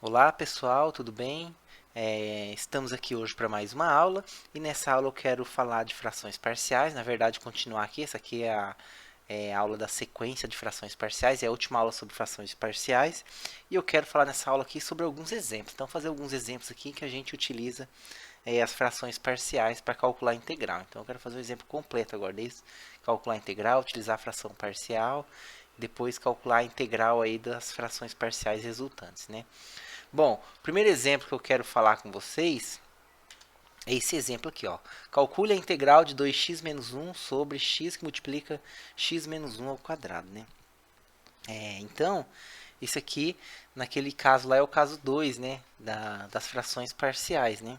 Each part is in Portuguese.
Olá pessoal, tudo bem? Estamos aqui hoje para mais uma aula e nessa aula eu quero falar de frações parciais, na verdade continuar aqui, essa aqui é a aula da sequência de frações parciais, é a última aula sobre frações parciais e eu quero falar nessa aula aqui sobre alguns exemplos, então fazer alguns exemplos aqui que a gente utiliza as frações parciais para calcular a integral. Então eu quero fazer o exemplo completo agora, desde calcular a integral, utilizar a fração parcial, depois calcular a integral aí das frações parciais resultantes, né? Bom, o primeiro exemplo que eu quero falar com vocês é esse exemplo aqui, ó. Calcule a integral de 2x menos 1 sobre x que multiplica x menos 1 ao quadrado, né? Então, isso aqui, naquele caso lá, é o caso 2, né? Das frações parciais, né?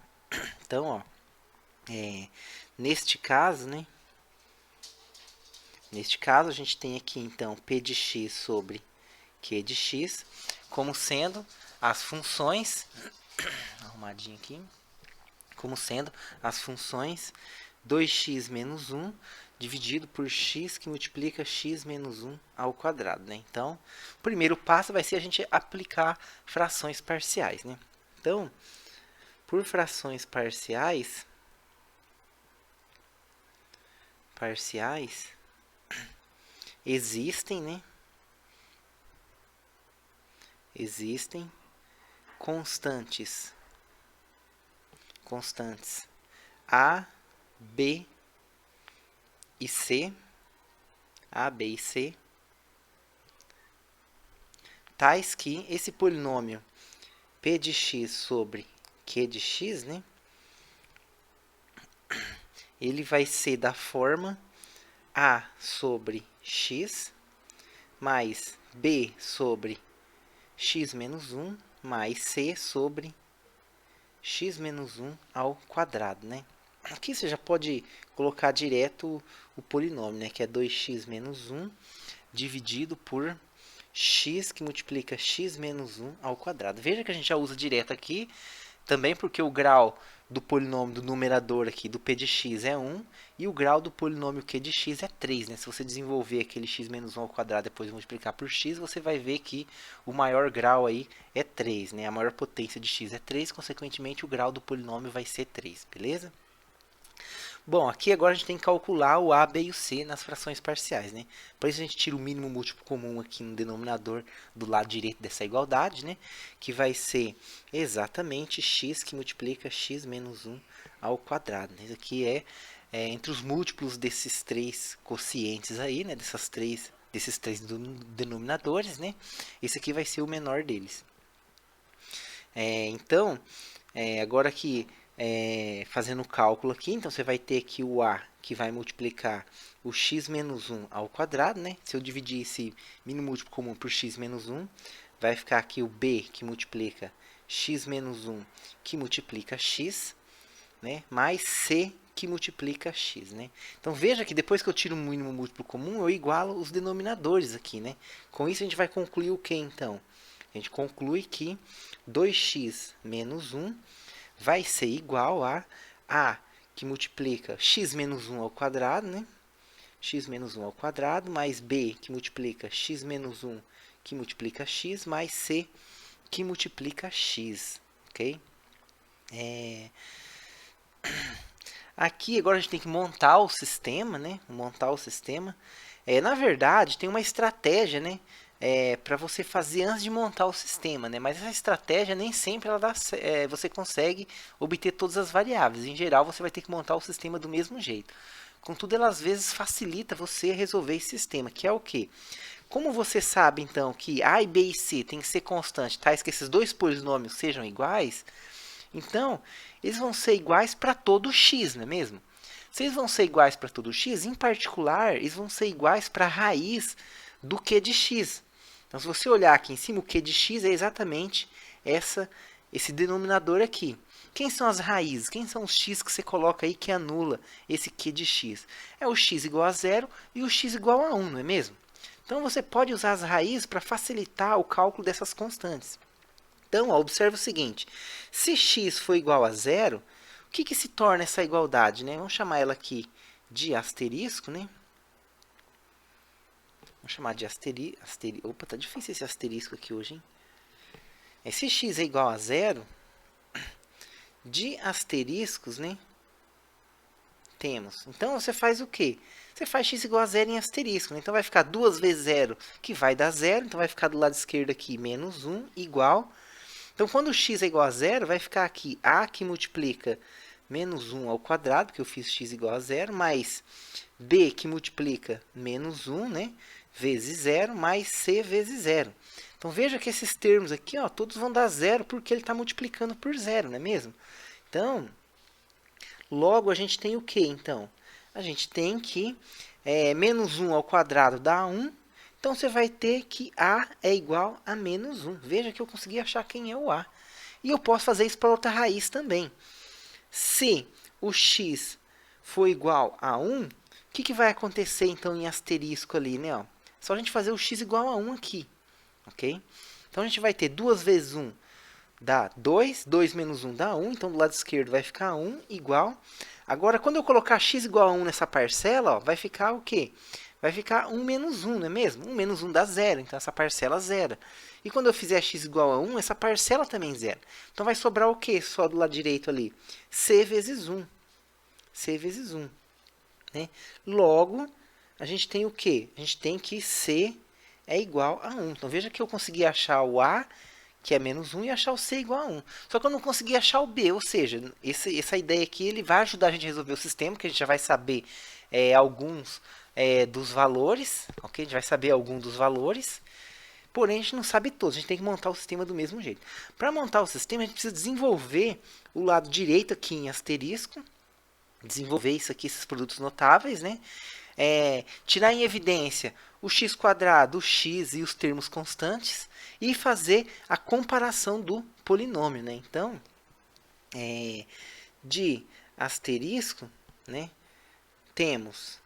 Então, ó, é, neste caso, né? Neste caso, a gente tem aqui, então, p de x sobre q de x, como sendo as funções, arrumadinho aqui, como sendo as funções 2x menos 1 dividido por x que multiplica x menos 1 ao quadrado, né? Então, o primeiro passo vai ser a gente aplicar frações parciais, né? Então, por frações parciais existem, né? Existem constantes A, B e C, A, B e C, tais que esse polinômio p de x sobre q de x, né? Ele vai ser da forma a sobre x mais b sobre x menos 1 mais c sobre x menos 1 ao quadrado, né? Aqui você já pode colocar direto o polinômio, né? Que é 2x menos 1 dividido por x que multiplica x menos 1 ao quadrado. Veja que a gente já usa direto aqui, também porque o grau do polinômio do numerador aqui, do p de x, é 1, e o grau do polinômio q de x é 3. Né? Se você desenvolver aquele x menos 1 ao quadrado e depois multiplicar por x, você vai ver que o maior grau aí é 3. Né? A maior potência de x é 3, consequentemente o grau do polinômio vai ser 3, beleza? Bom, aqui agora a gente tem que calcular o a, b e o c nas frações parciais, né? Por isso a gente tira o mínimo múltiplo comum aqui no denominador do lado direito dessa igualdade, né? Que vai ser exatamente x que multiplica x menos 1 ao quadrado. Né? Isso aqui é entre os múltiplos desses três quocientes aí, né? Desses três denominadores, né? Esse aqui vai ser o menor deles. Então, agora aqui, fazendo o cálculo aqui, então você vai ter aqui o a que vai multiplicar o x menos 1 ao quadrado, né? Se eu dividir esse mínimo múltiplo comum por x menos 1, vai ficar aqui o b que multiplica x menos 1 que multiplica x, né? Mais c que multiplica x, né? Então veja que depois que eu tiro o mínimo múltiplo comum, eu igualo os denominadores aqui, né? Com isso a gente vai concluir o que então? A gente conclui que 2x menos 1 vai ser igual a que multiplica x menos 1 ao quadrado, né? X menos 1 ao quadrado, mais b que multiplica x menos 1 que multiplica x, mais c que multiplica x, ok? Aqui agora a gente tem que montar o sistema, né? Montar o sistema. Na verdade, tem uma estratégia, né? Para você fazer antes de montar o sistema, né? Mas essa estratégia nem sempre você consegue obter todas as variáveis. Em geral, você vai ter que montar o sistema do mesmo jeito. Contudo, ela às vezes facilita você resolver esse sistema, que é o quê? Como você sabe, então, que A e B e C tem que ser constantes, tais que esses dois polinômios sejam iguais, então, eles vão ser iguais para todo x, não é mesmo? Se eles vão ser iguais para todo x, em particular, eles vão ser iguais para a raiz do q de x. Então, se você olhar aqui em cima, o q de x é exatamente esse denominador aqui. Quem são as raízes? Quem são os x que você coloca aí que anula esse q de x? É o x igual a zero e o x igual a 1, não é mesmo? Então, você pode usar as raízes para facilitar o cálculo dessas constantes. Então, ó, observe o seguinte: se x for igual a zero, o que se torna essa igualdade? Né? Vamos chamar ela aqui de asterisco. Né? Vamos chamar de asterisco. Opa, tá difícil esse asterisco aqui hoje, hein? Se x é igual a zero, de asteriscos, né? Temos. Então, você faz o quê? Você faz x igual a zero em asterisco, né? Então, vai ficar 2 vezes 0, que vai dar 0. Então, vai ficar do lado esquerdo aqui, menos 1, igual. Então, quando x é igual a zero, vai ficar aqui a que multiplica menos 1 ao quadrado, porque eu fiz x igual a zero, mais b que multiplica menos 1, né? Vezes 0, mais c vezes 0. Então, veja que esses termos aqui, ó, todos vão dar zero, porque ele está multiplicando por zero, não é mesmo? Então, logo, a gente tem o quê, então? A gente tem que menos 1 ao quadrado dá 1. Então, você vai ter que a é igual a menos 1. Veja que eu consegui achar quem é o a. E eu posso fazer isso para outra raiz também. Se o x for igual a 1, o que vai acontecer, então, em asterisco ali, né? Ó? Só a gente fazer o x igual a 1 aqui. Ok? Então, a gente vai ter 2 vezes 1 dá 2, 2 menos 1 dá 1, então do lado esquerdo vai ficar 1 igual. Agora, quando eu colocar x igual a 1 nessa parcela, ó, vai ficar o quê? Vai ficar 1 menos 1, não é mesmo? 1 menos 1 dá 0, então essa parcela zera. E quando eu fizer x igual a 1, essa parcela também zera. Então vai sobrar o quê só do lado direito ali? C vezes 1. C vezes 1. Né? Logo, a gente tem o quê? A gente tem que C é igual a 1. Então veja que eu consegui achar o A, que é menos 1, e achar o C igual a 1. Só que eu não consegui achar o B, ou seja, essa ideia aqui ele vai ajudar a gente a resolver o sistema, que a gente já vai saber alguns dos valores, ok? A gente vai saber algum dos valores, porém a gente não sabe todos, a gente tem que montar o sistema do mesmo jeito. Para montar o sistema, a gente precisa desenvolver o lado direito aqui em asterisco, desenvolver isso aqui, esses produtos notáveis, né? Tirar em evidência o x quadrado, o x e os termos constantes e fazer a comparação do polinômio, né? Então, de asterisco, né, temos...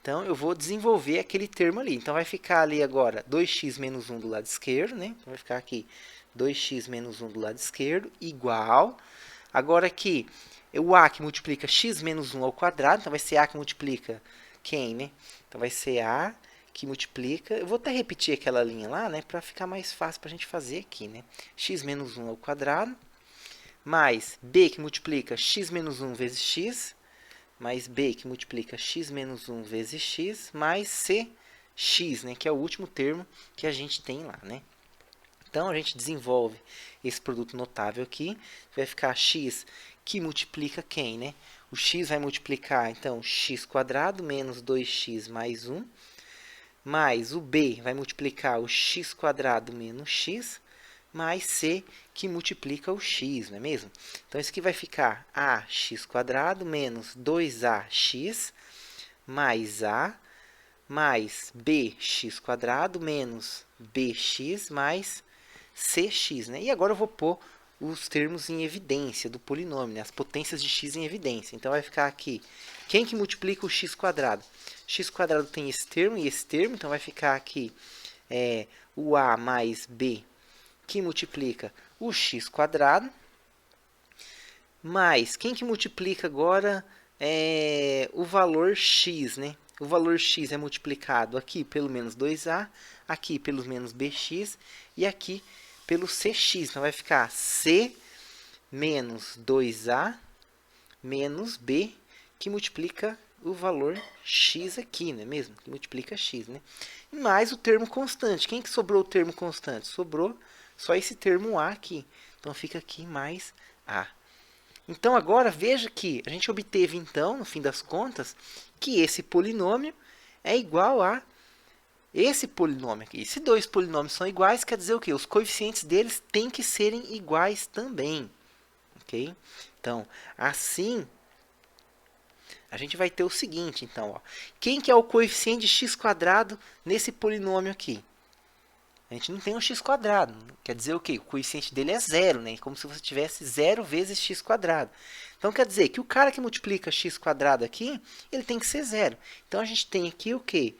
Então, eu vou desenvolver aquele termo ali. Então, vai ficar ali agora 2x menos 1 do lado esquerdo, né? Então, vai ficar aqui 2x menos 1 do lado esquerdo, igual. Agora aqui, o a que multiplica x menos 1 ao quadrado, então vai ser a que multiplica quem, né? Então, vai ser a que multiplica... Eu vou até repetir aquela linha lá, né? Para ficar mais fácil para a gente fazer aqui, né? X menos 1 ao quadrado, mais b que multiplica x menos 1 vezes x, mais b que multiplica x menos 1 vezes x, mais cx, né? Que é o último termo que a gente tem lá, né? Então, a gente desenvolve esse produto notável aqui. Vai ficar x que multiplica quem, né? O x vai multiplicar, então, x quadrado menos 2x mais 1. Mais o b vai multiplicar o x quadrado menos x. Mais c que multiplica o x, não é mesmo? Então, isso aqui vai ficar ax quadrado menos 2ax mais a mais bx quadrado menos bx mais cx, né? E agora eu vou pôr os termos em evidência do polinômio, né? As potências de x em evidência. Então, vai ficar aqui, quem que multiplica o x quadrado? X quadrado tem esse termo e esse termo, então vai ficar aqui o a mais b que multiplica o x quadrado, mais quem que multiplica agora o valor x, né? O valor x é multiplicado aqui pelo menos 2a, aqui pelo menos bx e aqui pelo cx. Então, vai ficar c menos 2a menos b, que multiplica o valor x aqui, não é mesmo? Que multiplica x, né? E mais o termo constante. Quem que sobrou o termo constante? Sobrou só esse termo a aqui. Então, fica aqui mais a. Então, agora, veja que a gente obteve, então, no fim das contas, que esse polinômio é igual a esse polinômio aqui. E se dois polinômios são iguais, quer dizer o quê? Os coeficientes deles têm que serem iguais também. Ok? Então, assim, a gente vai ter o seguinte, então, ó. Quem que é o coeficiente de x quadrado nesse polinômio aqui? A gente não tem um x quadrado. Quer dizer o quê? O coeficiente dele é zero, né? Como se você tivesse 0 vezes x quadrado. Então, quer dizer que o cara que multiplica x quadrado aqui, ele tem que ser zero. Então, a gente tem aqui o quê?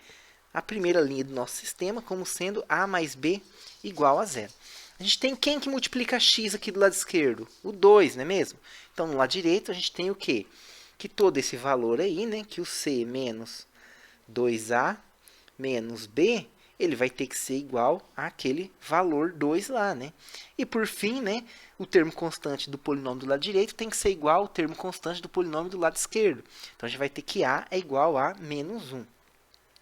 A primeira linha do nosso sistema como sendo a mais b igual a zero. A gente tem quem que multiplica x aqui do lado esquerdo? O 2, não é mesmo? Então, no lado direito, a gente tem o quê? Que todo esse valor aí, né? Que o c menos 2a menos b, ele vai ter que ser igual àquele valor 2 lá, né? E por fim, né, o termo constante do polinômio do lado direito tem que ser igual ao termo constante do polinômio do lado esquerdo. Então, a gente vai ter que A é igual a menos 1.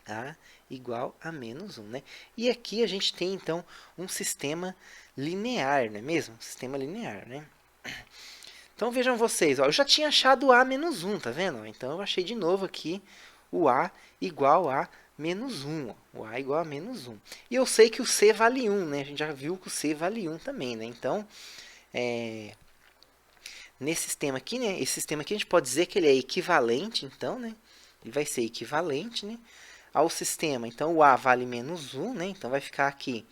A igual a menos 1, né? E aqui a gente tem, então, um sistema linear, não é mesmo? Um sistema linear, né? Então, vejam vocês, ó, eu já tinha achado A menos 1, tá vendo? Então, eu achei de novo aqui o A igual a menos 1. Ó. O A igual a menos 1. E eu sei que o C vale 1, né? A gente já viu que o C vale 1 também, né? Então, nesse sistema aqui, né? Esse sistema aqui a gente pode dizer que ele é equivalente, então, né? Ele vai ser equivalente, né? Ao sistema. Então, o A vale menos 1, né? Então, vai ficar aqui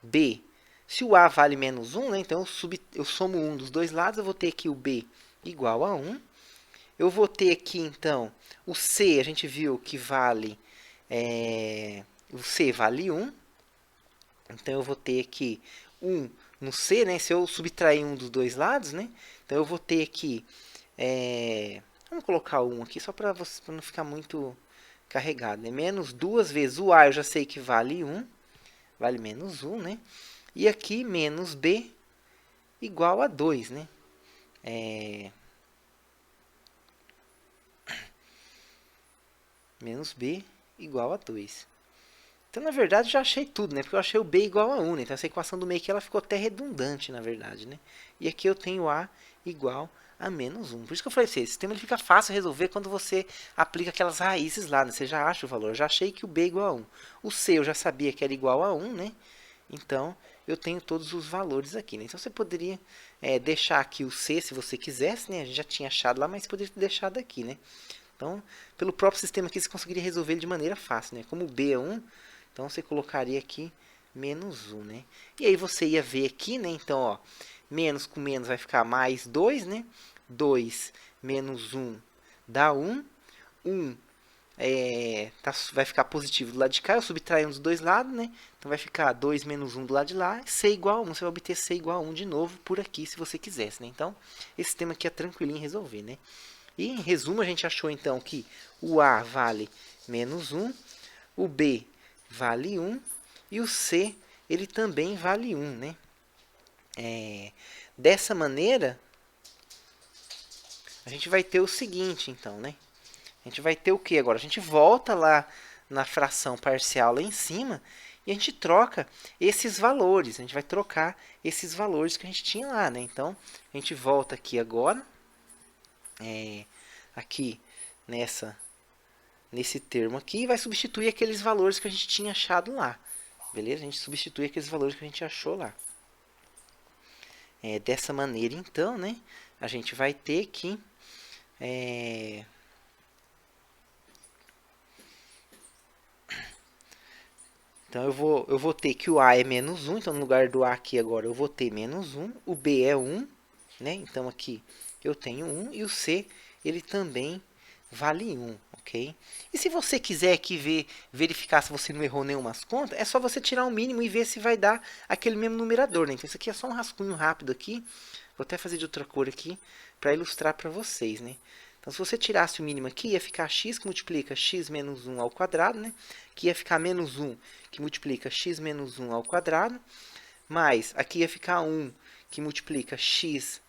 B. Se o A vale menos 1, né? Então, eu somo 1 dos dois lados, eu vou ter aqui o B igual a 1. Eu vou ter aqui, então, o C, a gente viu que vale... o C vale 1. Então, eu vou ter aqui 1 no C, né? Se eu subtrair 1 dos dois lados, né? Então, eu vou ter aqui... vamos colocar 1 aqui, só para não ficar muito carregado, né? Menos 2 vezes o A, eu já sei que vale 1. Vale menos 1, né? E aqui, menos B igual a 2, né? Menos B igual a 2. Então, na verdade, eu já achei tudo, né? Porque eu achei o B igual a 1, né? Então, essa equação do meio aqui, ela ficou até redundante, na verdade, né? E aqui eu tenho A igual a menos 1. Por isso que eu falei assim, esse sistema ele fica fácil de resolver quando você aplica aquelas raízes lá, né? Você já acha o valor. Eu já achei que o B é igual a 1. O C eu já sabia que era igual a 1, né? Então, eu tenho todos os valores aqui, né? Então, você poderia deixar aqui o C, se você quisesse, né? A gente já tinha achado lá, mas poderia ter deixado aqui, né? Então, pelo próprio sistema aqui, você conseguiria resolver ele de maneira fácil, né? Como o B é 1, então você colocaria aqui menos 1, né? E aí você ia ver aqui, né? Então, ó, menos com menos vai ficar mais 2, né? 2 menos 1 dá 1. 1 vai ficar positivo do lado de cá, eu subtraio um dos dois lados, né? Então vai ficar 2 menos 1 do lado de lá, C igual a 1. Você vai obter C igual a 1 de novo por aqui, se você quisesse, né? Então, esse sistema aqui é tranquilinho em resolver, né? E, em resumo, a gente achou, então, que o A vale menos 1, o B vale 1 e o C, ele também vale 1, né? Dessa maneira, a gente vai ter o seguinte, então, né? A gente vai ter o que agora? A gente volta lá na fração parcial lá em cima e a gente troca esses valores. A gente vai trocar esses valores que a gente tinha lá, né? Então, a gente volta aqui agora, aqui nesse termo aqui, e vai substituir aqueles valores que a gente tinha achado lá. Beleza? A gente substitui aqueles valores que a gente achou lá. Dessa maneira, então, né? A gente vai ter que... Então, eu vou ter que o A é menos 1. Então, no lugar do A aqui agora, eu vou ter menos 1. O B é 1. Né? Então, aqui eu tenho 1. E o C, ele também vale 1. Ok? E se você quiser aqui verificar se você não errou nenhuma contas, é só você tirar o mínimo e ver se vai dar aquele mesmo numerador. Né? Então, isso aqui é só um rascunho rápido aqui. Vou até fazer de outra cor aqui para ilustrar para vocês. Né? Então, se você tirasse o mínimo aqui, ia ficar x que multiplica x menos 1 ao quadrado, né? Que ia ficar menos 1 que multiplica x menos 1 ao quadrado, mais aqui ia ficar 1 que multiplica x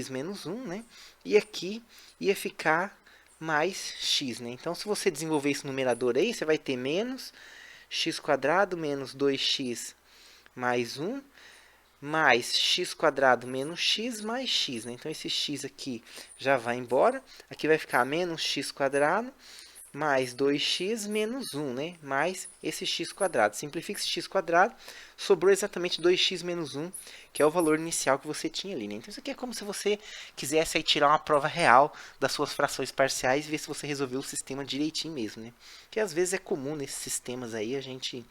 menos 1, né? E aqui ia ficar mais x, né? Então, se você desenvolver esse numerador aí, você vai ter menos x quadrado menos 2x mais 1, mais x quadrado menos x mais x, né? Então, esse x aqui já vai embora. Aqui vai ficar menos x quadrado mais 2x menos 1, né? Mais esse x quadrado. Simplifica esse x quadrado, sobrou exatamente 2x menos 1, que é o valor inicial que você tinha ali, né? Então, isso aqui é como se você quisesse aí tirar uma prova real das suas frações parciais e ver se você resolveu o sistema direitinho mesmo, né? Que às vezes é comum nesses sistemas aí a gente...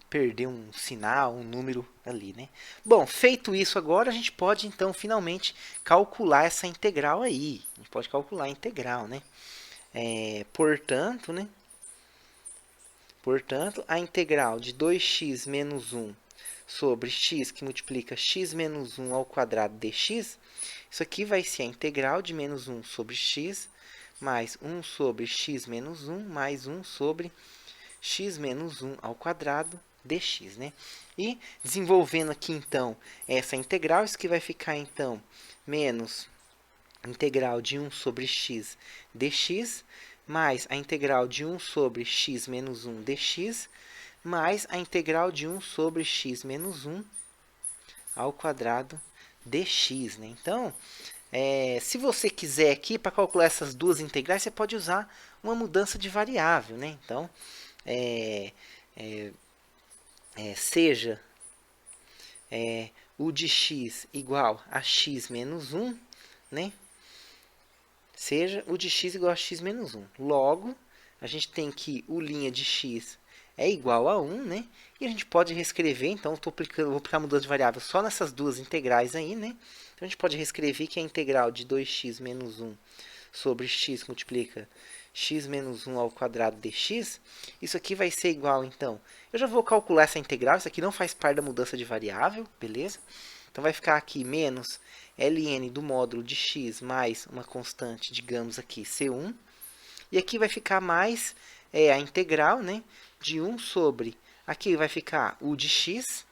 perder um sinal, um número ali, né? Bom, feito isso agora, a gente pode, então, finalmente calcular essa integral aí. A gente pode calcular a integral, né? Portanto, a integral de 2x menos 1 sobre x, que multiplica x menos 1 ao quadrado dx, isso aqui vai ser a integral de menos 1 sobre x, mais 1 sobre x menos 1, mais 1 sobre x menos 1 ao quadrado dx, né? E desenvolvendo aqui, então, essa integral, isso que vai ficar, então, menos integral de 1 sobre x dx, mais a integral de 1 sobre x menos 1 dx, mais a integral de 1 sobre x menos 1 ao quadrado dx, né? Então, se você quiser aqui, para calcular essas duas integrais, você pode usar uma mudança de variável, né? Então, seja o de x igual a x menos 1, né? Seja o de x igual a x menos 1. Logo, a gente tem que o' de x é igual a 1, né? E a gente pode reescrever, então, vou aplicar a mudança de variável só nessas duas integrais aí, né? Então, a gente pode reescrever que a integral de 2x menos 1 sobre x multiplica x menos 1 ao quadrado dx, isso aqui vai ser igual, então, eu já vou calcular essa integral, isso aqui não faz parte da mudança de variável, beleza? Então, vai ficar aqui menos ln do módulo de x mais uma constante, digamos aqui, c1. E aqui vai ficar mais a integral, né, de 1 sobre, aqui vai ficar o de x,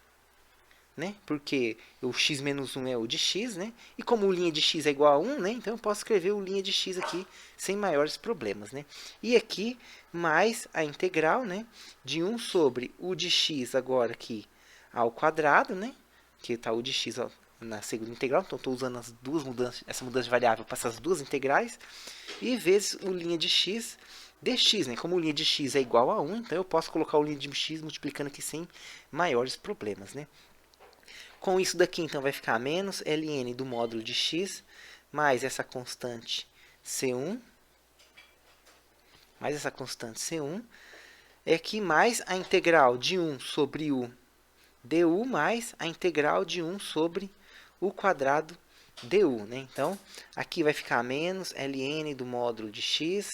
né, porque o x menos 1 é o de x, né, e como o' de x é igual a 1, né, então eu posso escrever o' de x aqui sem maiores problemas, né. E aqui mais a integral, né, de 1 sobre o de x agora aqui ao quadrado, né, que está o de x na segunda integral, então estou usando as duas mudanças, essa mudança de variável para essas duas integrais, e vezes o' de x dx, né? Como o' de x é igual a 1, então eu posso colocar o' de x multiplicando aqui sem maiores problemas, né? Com isso daqui, então, vai ficar menos ln do módulo de x, mais essa constante c1, é aqui mais a integral de 1 sobre u du, mais a integral de 1 sobre o quadrado du, né? Então, aqui vai ficar menos ln do módulo de x,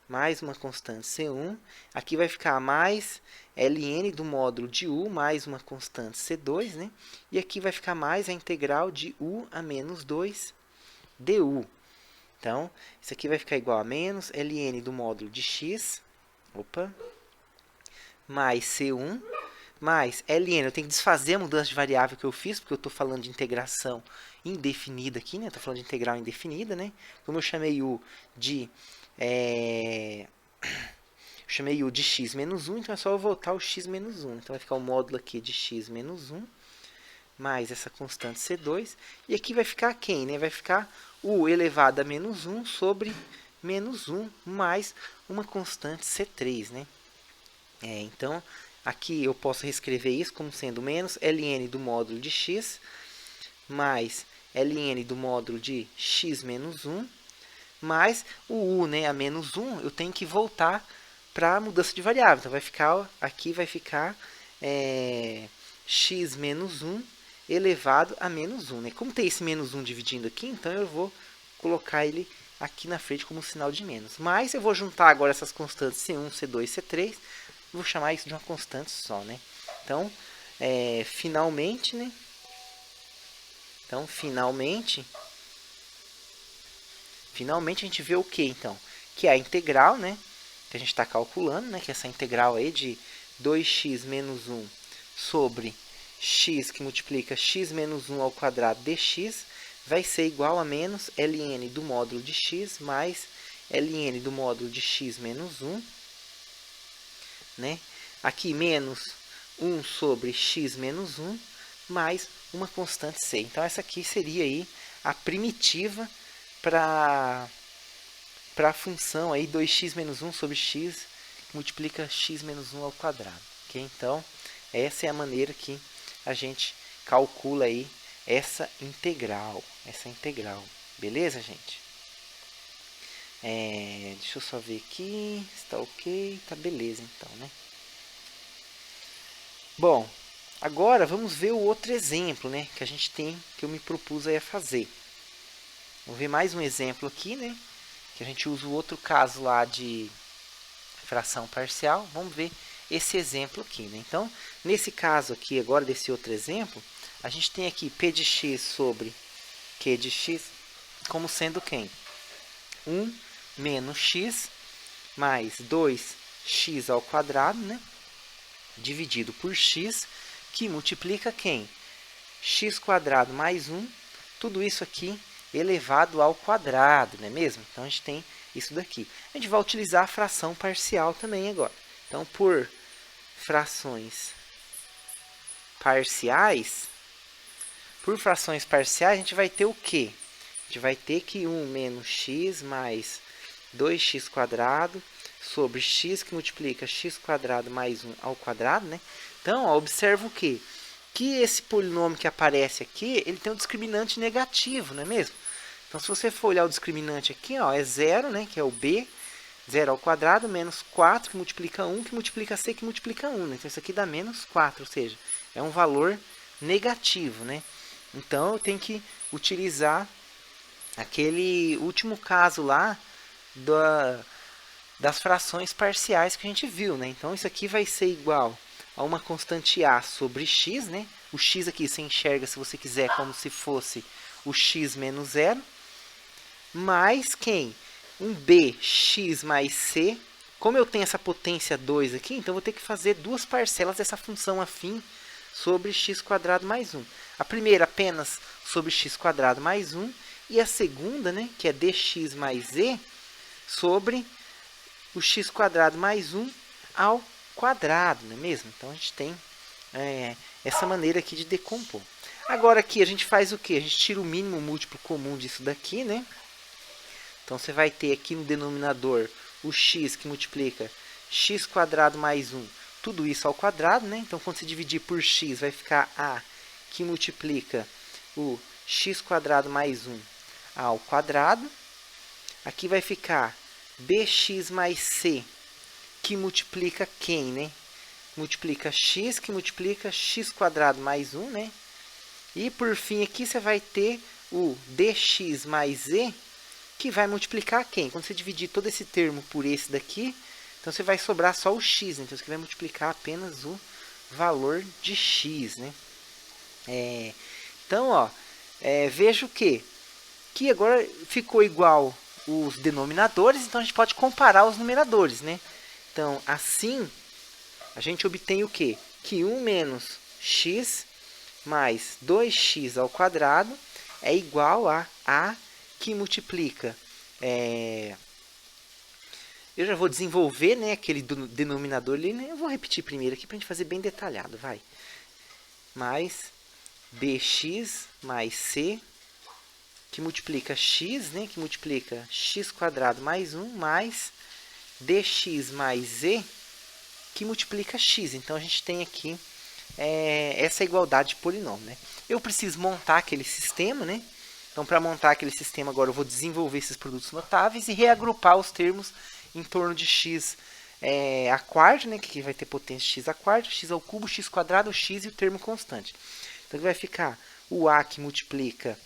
mais uma constante c1. Aqui vai ficar mais ln do módulo de u, mais uma constante c2, né? E aqui vai ficar mais a integral de u a menos 2 du. Então, isso aqui vai ficar igual a menos ln do módulo de x, mais c1, mais ln, eu tenho que desfazer a mudança de variável que eu fiz, porque eu estou falando de integração indefinida aqui, né? Estou falando de integral indefinida, né? Como eu chamei u de x menos 1, então é só eu voltar o x menos 1. Então vai ficar o módulo aqui de x menos 1, mais essa constante c2. E aqui vai ficar quem, né? Vai ficar u elevado a menos 1 sobre menos 1, mais uma constante c3, né? Então, aqui eu posso reescrever isso como sendo menos ln do módulo de x, mais ln do módulo de x menos 1, mais o u, né, a menos 1, eu tenho que voltar para a mudança de variável. Então, vai ficar, aqui vai ficar x menos 1 elevado a menos 1. Né? Como tem esse menos 1 dividindo aqui, então eu vou colocar ele aqui na frente como sinal de menos. Mas eu vou juntar agora essas constantes C1, C2 e C3, vou chamar isso de uma constante só, né? Então, finalmente, né? Então, finalmente a gente vê o que, então? Que é a integral, né? Que a gente está calculando, né? Que é essa integral aí de 2x menos 1 sobre x que multiplica x menos 1 ao quadrado dx vai ser igual a menos ln do módulo de x mais ln do módulo de x menos 1, né? Aqui, menos 1 sobre x menos 1, mais uma constante c. Então, essa aqui seria aí a primitiva para a função aí 2x menos 1 sobre x, que multiplica x menos 1 ao quadrado. Okay? Então, essa é a maneira que a gente calcula aí essa integral. Beleza, gente? Deixa eu só ver aqui, está ok, tá beleza então, né? Bom, agora vamos ver o outro exemplo, né, que a gente tem, que eu me propus aí a fazer. Vamos ver mais um exemplo aqui, né, que a gente usa o outro caso lá de fração parcial. Vamos ver esse exemplo aqui, né? Então, nesse caso aqui, agora desse outro exemplo, a gente tem aqui p de x sobre q de x como sendo quem? 1 menos x mais 2x x ao quadrado, né? Dividido por x, que multiplica quem? X quadrado mais 1, tudo isso aqui elevado ao quadrado, não é mesmo? Então, a gente tem isso daqui. A gente vai utilizar a fração parcial também agora. Então, por frações parciais, a gente vai ter o quê? A gente vai ter que 1 menos x mais 2x quadrado sobre x que multiplica x quadrado mais 1 ao quadrado, né? Então, ó, observa o quê? Que esse polinômio que aparece aqui, ele tem um discriminante negativo, não é mesmo? Então, se você for olhar o discriminante aqui, ó, é 0, né, que é o b, 0 ao quadrado, menos 4, que multiplica 1, que multiplica c, que multiplica 1. Né? Então, isso aqui dá menos 4, ou seja, é um valor negativo, né? Então, eu tenho que utilizar aquele último caso lá das frações parciais que a gente viu, né? Então, isso aqui vai ser igual a uma constante a sobre x, né? O x aqui você enxerga, se você quiser, como se fosse o x menos 0, mais quem? Um bx mais c. Como eu tenho essa potência 2 aqui, então eu vou ter que fazer duas parcelas dessa função afim sobre x quadrado mais 1. A primeira apenas sobre x quadrado mais 1, e a segunda, né, que é dx mais e, sobre o x quadrado mais 1 ao quadrado, não é mesmo? Então, a gente tem essa maneira aqui de decompor. Agora, aqui, a gente faz o quê? A gente tira o mínimo múltiplo comum disso daqui, né? Então, você vai ter aqui no denominador o x que multiplica x quadrado mais 1, tudo isso ao quadrado, né? Então, quando você dividir por x, vai ficar a que multiplica o x quadrado mais 1 ao quadrado. Aqui vai ficar bx mais c, que multiplica quem, né? Multiplica x, que multiplica x quadrado mais 1, né? E, por fim, aqui você vai ter o dx mais e, que vai multiplicar quem? Quando você dividir todo esse termo por esse daqui, então você vai sobrar só o x, né? Então isso aqui vai multiplicar apenas o valor de x, né? Então, ó, veja o quê? Que agora ficou igual os denominadores, então a gente pode comparar os numeradores, né? Então, assim, a gente obtém o quê? Que 1 menos x mais 2x ao quadrado é igual a que multiplica. Eu já vou desenvolver, né, aquele denominador ali, né? Eu vou repetir primeiro aqui para a gente fazer bem detalhado, vai. Mais bx mais c, que multiplica x, né, que multiplica x quadrado mais 1, mais dx mais e, que multiplica x. Então, a gente tem aqui essa igualdade de polinômio, né? Eu preciso montar aquele sistema, né? Então, para montar aquele sistema, agora eu vou desenvolver esses produtos notáveis e reagrupar os termos em torno de x a quarta, né? Que aqui vai ter potência x a quarta, x ao cubo, x quadrado, x e o termo constante. Então, aqui vai ficar o a que multiplica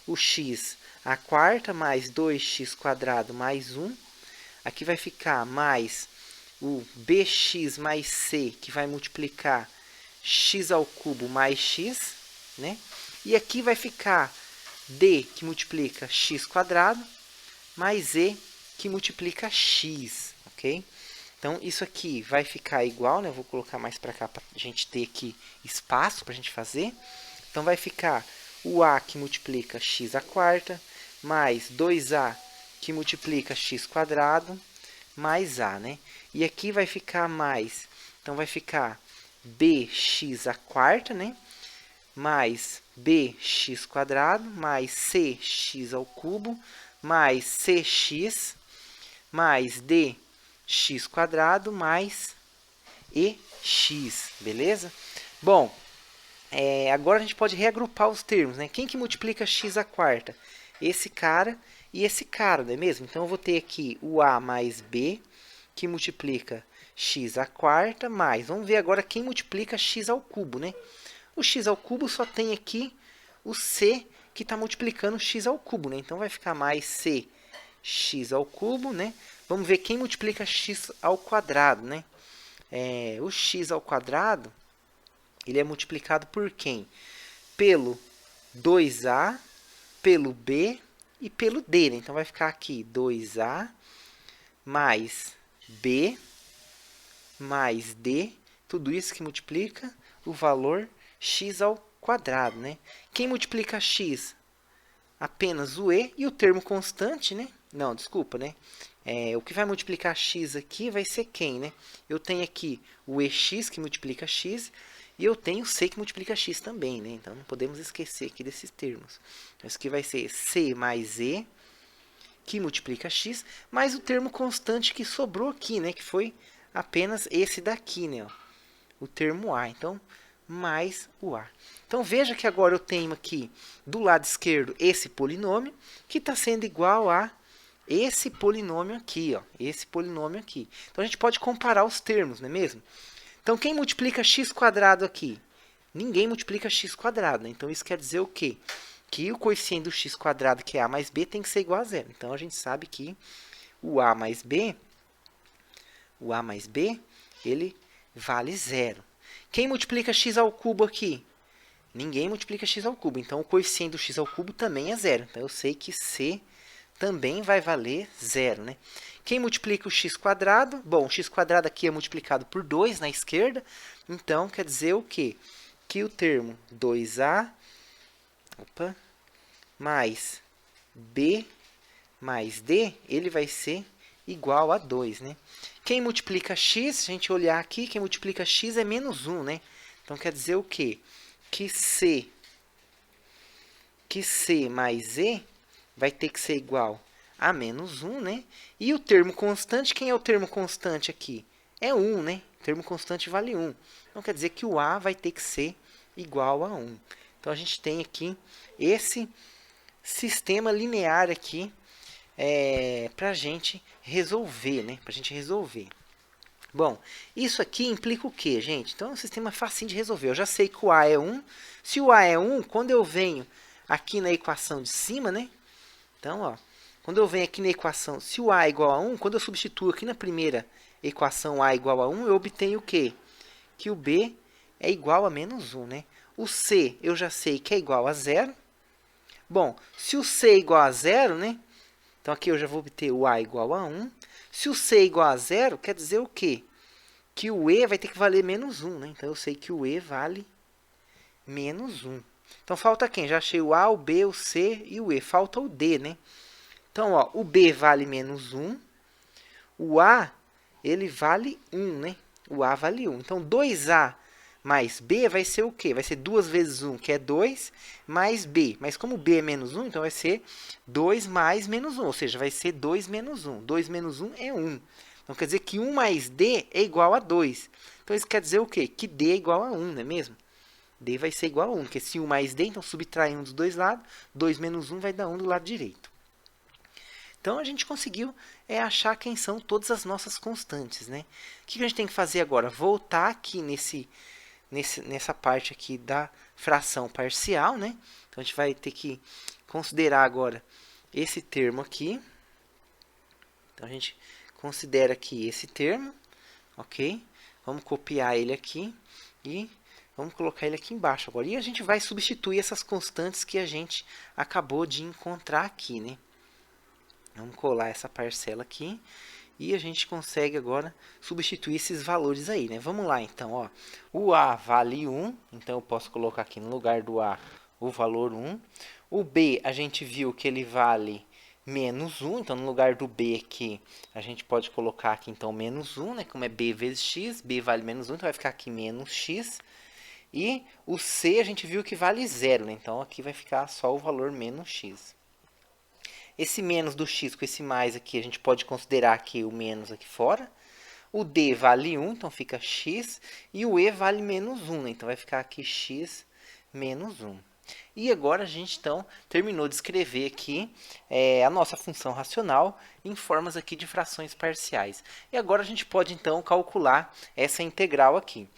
o x a quarta mais 2x quadrado mais 1. Aqui vai ficar mais o bx mais c, que vai multiplicar x ao cubo mais x, né? E aqui vai ficar d, que multiplica x quadrado, mais e, que multiplica x, ok? Então, isso aqui vai ficar igual, né? Eu vou colocar mais para cá para a gente ter aqui espaço para a gente fazer. Então, vai ficar o a que multiplica x à quarta, mais 2a que multiplica x quadrado, mais a, né? E aqui vai ficar mais, então vai ficar bx à quarta, né? Mais bx quadrado, mais cx ao cubo, mais cx, mais dx quadrado, mais ex, beleza? Bom, agora a gente pode reagrupar os termos, né? Quem que multiplica x à quarta? Esse cara e esse cara, não é mesmo? Então, eu vou ter aqui o a mais b, que multiplica x à quarta, mais... Vamos ver agora quem multiplica x ao cubo, né? O x ao cubo só tem aqui o c, que está multiplicando x ao cubo, né? Então, vai ficar mais c x ao cubo, né? Vamos ver quem multiplica x ao quadrado, né? O x ao quadrado, ele é multiplicado por quem? Pelo 2a, pelo b e pelo d, né? Então, vai ficar aqui 2a mais B mais D, tudo isso que multiplica o valor x ao quadrado, né? Quem multiplica x? Apenas o e e o termo constante, né? Não, desculpa, né? O que vai multiplicar x aqui vai ser quem, né? Eu tenho aqui o ex que multiplica x e eu tenho c que multiplica x também, né? Então, não podemos esquecer aqui desses termos. Então, isso aqui vai ser c mais e, que multiplica x, mais o termo constante que sobrou aqui, né? Que foi apenas esse daqui, né? Ó, o termo a. Então, mais o a. Então, veja que agora eu tenho aqui, do lado esquerdo, esse polinômio, que está sendo igual a esse polinômio aqui, ó, esse polinômio aqui. Então, a gente pode comparar os termos, não é mesmo? Então, quem multiplica x² aqui? Ninguém multiplica x², né? Então, isso quer dizer o quê? Que o coeficiente do x², que é a mais b, tem que ser igual a zero. Então, a gente sabe que o a mais b, ele vale zero. Quem multiplica x³ aqui? Ninguém multiplica x³. Então, o coeficiente do x³ também é zero. Então, eu sei que c também vai valer zero, né? Quem multiplica o x²? Bom, o x² aqui é multiplicado por 2 na esquerda. Então, quer dizer o quê? Que o termo 2a mais b mais d, ele vai ser igual a 2, né? Quem multiplica x, se a gente olhar aqui, quem multiplica x é menos 1, né? Então, quer dizer o quê? Que c mais e vai ter que ser igual a menos 1, né? E o termo constante, quem é o termo constante aqui? É 1, né? O termo constante vale 1. Então, quer dizer que o a vai ter que ser igual a 1. Então, a gente tem aqui esse sistema linear aqui para a gente resolver, né? Para a gente resolver. Bom, isso aqui implica o quê, gente? Então, é um sistema facinho de resolver. Eu já sei que o a é 1. Se o a é 1, quando eu venho aqui na equação de cima, né? Então, ó, quando eu venho aqui na equação, se o a é igual a 1, quando eu substituo aqui na primeira equação a igual a 1, eu obtenho o quê? Que o b é igual a menos 1, né? O c eu já sei que é igual a 0. Bom, se o c é igual a 0, né? Então, aqui eu já vou obter o a igual a 1. Se o c é igual a 0, quer dizer o quê? Que o e vai ter que valer menos 1, né? Então, eu sei que o e vale menos 1. Então, falta quem? Já achei o a, o b, o c e o e. Falta o d, né? Então, ó, o b vale menos 1. O a, ele vale 1, né? O a vale 1. Então, 2a mais b vai ser o quê? Vai ser 2 vezes 1, que é 2, mais b. Mas como b é menos 1, então vai ser 2 mais menos 1. Ou seja, vai ser 2 menos 1. 2 menos 1 é 1. Então, quer dizer que 1 mais d é igual a 2. Então, isso quer dizer o quê? Que d é igual a 1, não é mesmo? D vai ser igual a 1, porque se 1 mais d, então subtrai 1 dos dois lados. 2 menos 1 vai dar 1 do lado direito. Então, a gente conseguiu achar quem são todas as nossas constantes, né? O que a gente tem que fazer agora? Voltar aqui nessa parte aqui da fração parcial, né? Então, a gente vai ter que considerar agora esse termo aqui. Então, a gente considera aqui esse termo, ok? Vamos copiar ele aqui e vamos colocar ele aqui embaixo agora. E a gente vai substituir essas constantes que a gente acabou de encontrar aqui, né? Vamos colar essa parcela aqui. E a gente consegue agora substituir esses valores aí, né? Vamos lá, então, ó. O a vale 1, então eu posso colocar aqui no lugar do a o valor 1. O b, a gente viu que ele vale menos 1, então no lugar do b aqui, a gente pode colocar aqui, então, menos 1, né? Como é b vezes x, b vale menos 1, então vai ficar aqui menos x. E o c, a gente viu que vale 0, né? Então, aqui vai ficar só o valor menos x. Esse menos do x com esse mais aqui, a gente pode considerar aqui o menos aqui fora. O d vale 1, então fica x. E o e vale menos 1, né? Então vai ficar aqui x menos 1. E agora a gente, então, terminou de escrever aqui a nossa função racional em formas aqui de frações parciais. E agora a gente pode, então, calcular essa integral aqui.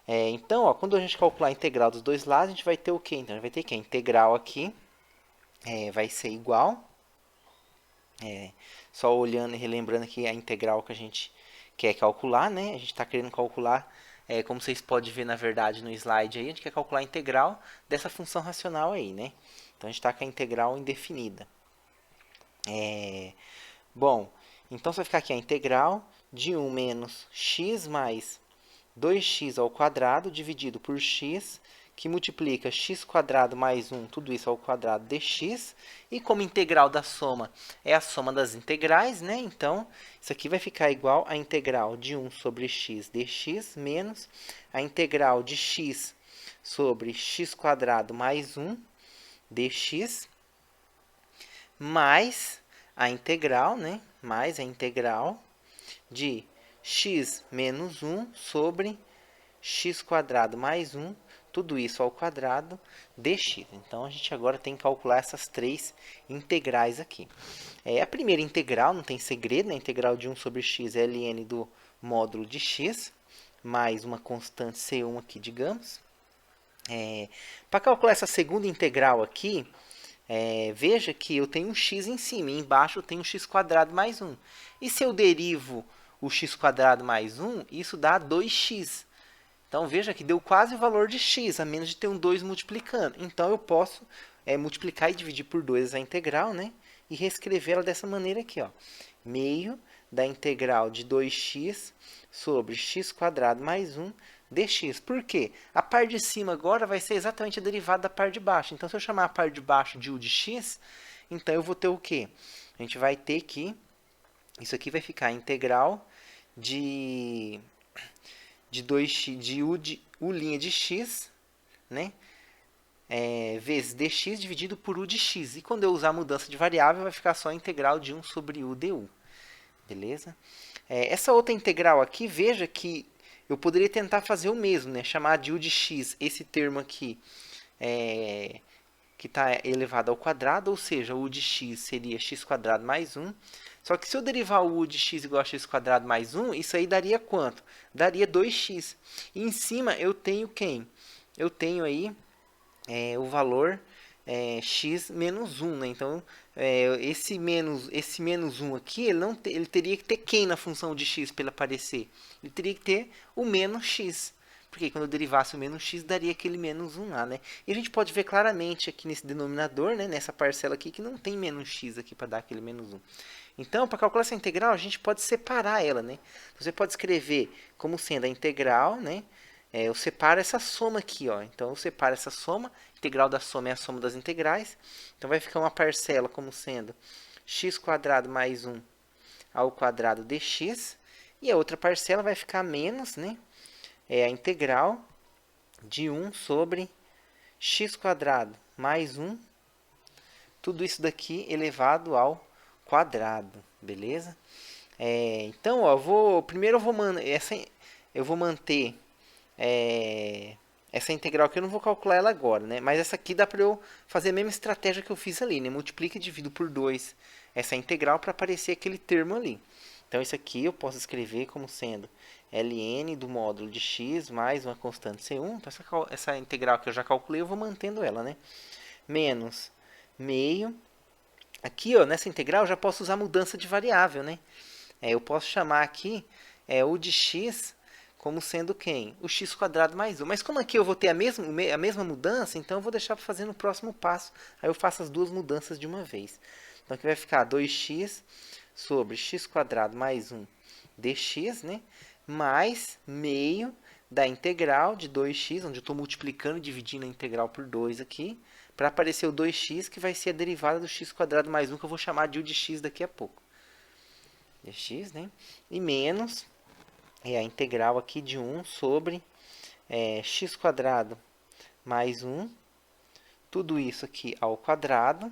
Então, ó, quando a gente calcular a integral dos dois lados, a gente vai ter o quê? Então, a gente vai ter que a integral aqui vai ser igual. Só olhando e relembrando aqui a integral que a gente quer calcular, né? A gente está querendo calcular, como vocês podem ver na verdade no slide aí, a gente quer calcular a integral dessa função racional aí, né? Então, a gente está com a integral indefinida. Bom, então vai ficar aqui a integral de 1 menos x mais 2x ao quadrado dividido por x, que multiplica x² mais 1, tudo isso ao quadrado dx. E como integral da soma é a soma das integrais, né? Então, isso aqui vai ficar igual a integral de 1 sobre x dx menos a integral de x sobre x² mais 1 dx, mais a integral, né? Mais a integral de x menos 1 sobre x² mais 1, tudo isso ao quadrado dx. Então, a gente agora tem que calcular essas três integrais aqui. A primeira integral, não tem segredo, né? A integral de 1 sobre x é ln do módulo de x, mais uma constante C1 aqui, digamos. Para calcular essa segunda integral aqui, veja que eu tenho um x em cima e embaixo eu tenho um x² mais 1. E se eu derivo o x² mais 1, isso dá 2x. Então, veja que deu quase o valor de x, a menos de ter um 2 multiplicando. Então, eu posso multiplicar e dividir por 2 essa integral, né? E reescrevê-la dessa maneira aqui, ó. Meio da integral de 2x sobre x² mais 1 dx. Por quê? A parte de cima agora vai ser exatamente a derivada da parte de baixo. Então, se eu chamar a parte de baixo de u de x, então eu vou ter o quê? A gente vai ter que... Isso aqui vai ficar a integral de 2x de u' de x, né? Vezes dx dividido por u de x. E quando eu usar a mudança de variável, vai ficar só a integral de 1 sobre u du. Beleza? Essa outra integral aqui, veja que eu poderia tentar fazer o mesmo, né? Chamar de u de x esse termo aqui, que está elevado ao quadrado, ou seja, u de x seria x² mais 1. Só que se eu derivar o u de x igual a x² mais 1, isso aí daria quanto? Daria 2x. E em cima eu tenho quem? Eu tenho aí o valor x menos 1. Né? Então, esse menos 1 aqui, ele teria que ter quem na função de x para ele aparecer? Ele teria que ter o menos x. Porque quando eu derivasse o menos x, daria aquele menos 1 lá, né? E a gente pode ver claramente aqui nesse denominador, né, nessa parcela aqui, que não tem menos x aqui para dar aquele menos 1. Então, para calcular essa integral, a gente pode separar ela, né? Você pode escrever como sendo a integral, né? Eu separo essa soma aqui, ó. Então, eu separo essa soma. A integral da soma é a soma das integrais. Então, vai ficar uma parcela como sendo x² mais 1 ao quadrado dx. E a outra parcela vai ficar menos, né? A integral de 1 sobre x² mais 1. Tudo isso daqui elevado ao quadrado, beleza? Então, ó, primeiro eu vou manter essa integral aqui, eu não vou calcular ela agora, né? Mas essa aqui dá para eu fazer a mesma estratégia que eu fiz ali, né? Multiplica e divido por 2 essa integral para aparecer aquele termo ali. Então, isso aqui eu posso escrever como sendo ln do módulo de x mais uma constante C1. Então, essa integral que eu já calculei, eu vou mantendo ela, né? Menos meio. Aqui, ó, nessa integral, eu já posso usar mudança de variável, né? Eu posso chamar aqui u de x como sendo quem? O x² mais 1. Mas como aqui eu vou ter a mesma mudança, então eu vou deixar para fazer no próximo passo. Aí eu faço as duas mudanças de uma vez. Então, aqui vai ficar 2x sobre x² mais 1 dx, né? Mais meio da integral de 2x, onde eu estou multiplicando e dividindo a integral por 2 aqui, para aparecer o 2x, que vai ser a derivada do x² mais 1, que eu vou chamar de u de x daqui a pouco. Dx, né? E menos a integral aqui de 1 sobre x² mais 1, tudo isso aqui ao quadrado,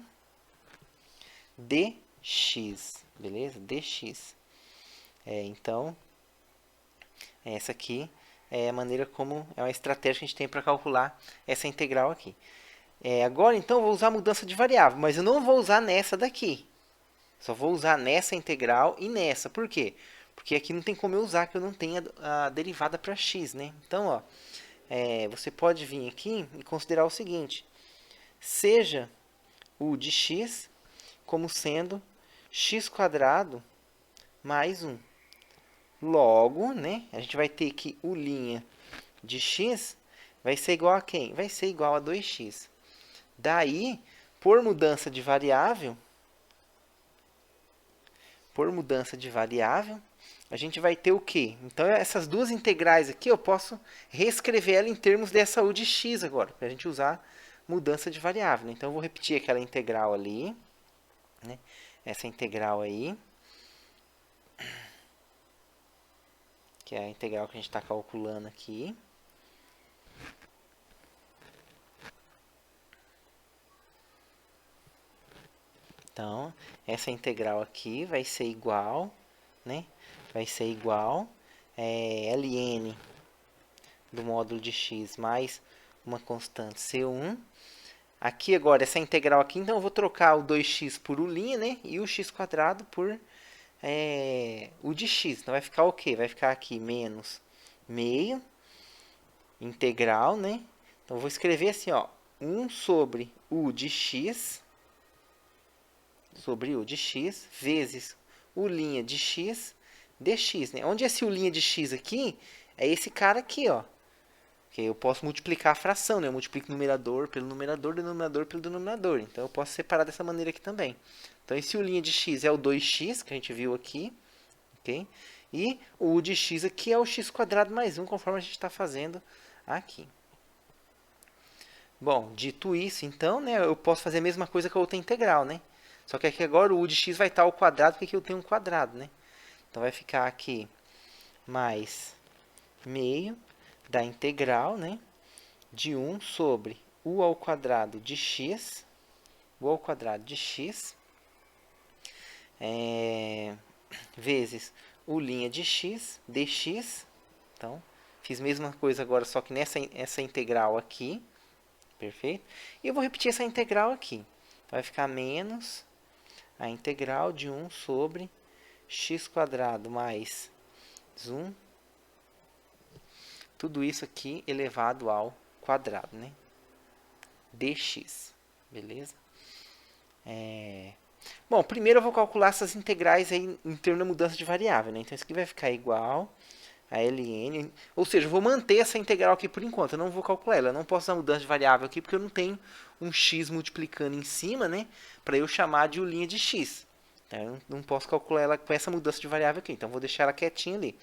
dx, beleza? Dx. Então, essa aqui é a maneira como, é uma estratégia que a gente tem para calcular essa integral aqui. Agora, então, eu vou usar a mudança de variável, mas eu não vou usar nessa daqui. Só vou usar nessa integral e nessa. Por quê? Porque aqui não tem como eu usar, que eu não tenho a derivada para x, né? Então, ó, você pode vir aqui e considerar o seguinte. Seja u de x como sendo x² mais 1. Logo, né, a gente vai ter que u' de x vai ser igual a quem? Vai ser igual a 2x. Daí, por mudança de variável, a gente vai ter o quê? Então, essas duas integrais aqui, eu posso reescrever ela em termos dessa u de x agora, para a gente usar mudança de variável, né? Então, eu vou repetir aquela integral ali, né? Essa integral aí, que é a integral que a gente está calculando aqui. Então, essa integral aqui vai ser igual, né? Vai ser igual ln do módulo de x mais uma constante C1. Aqui agora, essa integral aqui, então eu vou trocar o 2x por u', né? E o x quadrado por u de x. Então vai ficar o quê? Vai ficar aqui menos meio integral, né? Então eu vou escrever assim, ó, 1 sobre u de x vezes u' de x dx, né? Onde é esse u' de x aqui? É esse cara aqui, ó. Que eu posso multiplicar a fração, né? Eu multiplico o numerador pelo numerador, denominador pelo denominador. Então eu posso separar dessa maneira aqui também. Então esse u' de x é o 2x, que a gente viu aqui, ok? E o u de x aqui é o x quadrado mais 1, conforme a gente está fazendo aqui. Bom, dito isso, então, né, eu posso fazer a mesma coisa com a outra integral, né? Só que aqui agora o u de x vai estar ao quadrado, porque aqui eu tenho um quadrado, né? Então vai ficar aqui mais meio da integral, né, de 1 sobre u ao quadrado de x, vezes u' de x dx. Então, fiz a mesma coisa agora, só que essa integral aqui, perfeito? E eu vou repetir essa integral aqui. Então, vai ficar menos a integral de 1 sobre x quadrado mais 1, tudo isso aqui elevado ao quadrado, né? Dx, beleza? Bom, primeiro eu vou calcular essas integrais aí em termos da mudança de variável, né? Então, isso aqui vai ficar igual a ln, ou seja, eu vou manter essa integral aqui por enquanto, eu não vou calcular ela, eu não posso dar mudança de variável aqui porque eu não tenho um x multiplicando em cima, né? Para eu chamar de u' de x. Eu não posso calcular ela com essa mudança de variável aqui, então vou deixar ela quietinha ali.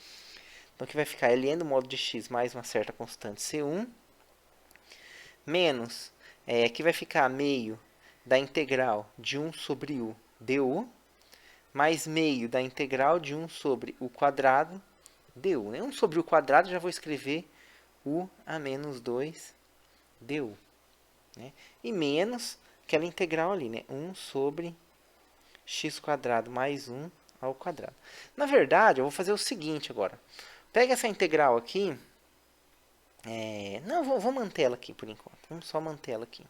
Então, aqui vai ficar ln do módulo de x mais uma certa constante C1, menos, aqui vai ficar meio da integral de 1 sobre u du, mais meio da integral de 1 sobre u quadrado du. 1 sobre u quadrado, já vou escrever u a menos 2 du. Né? E menos aquela integral ali, né? 1 sobre x quadrado mais 1 ao quadrado. Na verdade, eu vou fazer o seguinte agora. Pega essa integral aqui. Não, vou manter ela aqui por enquanto. Vamos só manter ela aqui.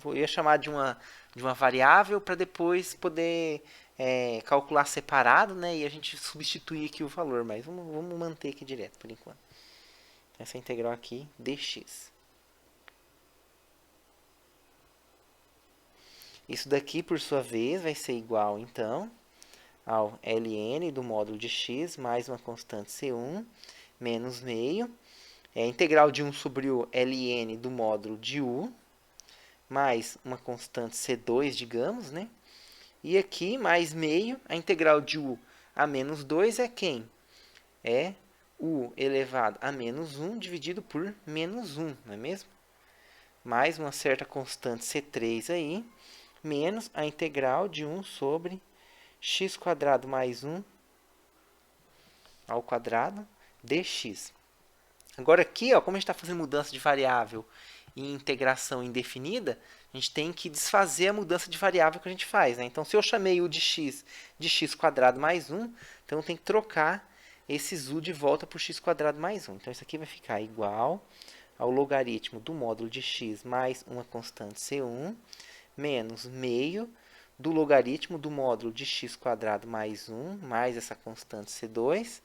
Eu ia chamar de uma variável para depois poder calcular separado, né? E a gente substituir aqui o valor. Mas vamos manter aqui direto por enquanto. Essa integral aqui, dx. Isso daqui, por sua vez, vai ser igual, então, ao ln do módulo de x mais uma constante C1 menos meio. Integral de 1 sobre o ln do módulo de u mais uma constante C2, digamos, né? E aqui, mais meio, a integral de u a menos 2 é quem? É u elevado a menos 1 dividido por menos 1, não é mesmo? Mais uma certa constante C3 aí, menos a integral de 1 sobre x quadrado mais 1 ao quadrado dx. Agora aqui, ó, como a gente está fazendo mudança de variável e integração indefinida, a gente tem que desfazer a mudança de variável que a gente faz. Né? Então, se eu chamei u de x quadrado mais 1, então eu tenho que trocar esses u de volta por x quadrado mais 1. Então, isso aqui vai ficar igual ao logaritmo do módulo de x mais uma constante C1 menos meio do logaritmo do módulo de x quadrado mais 1 mais essa constante C2.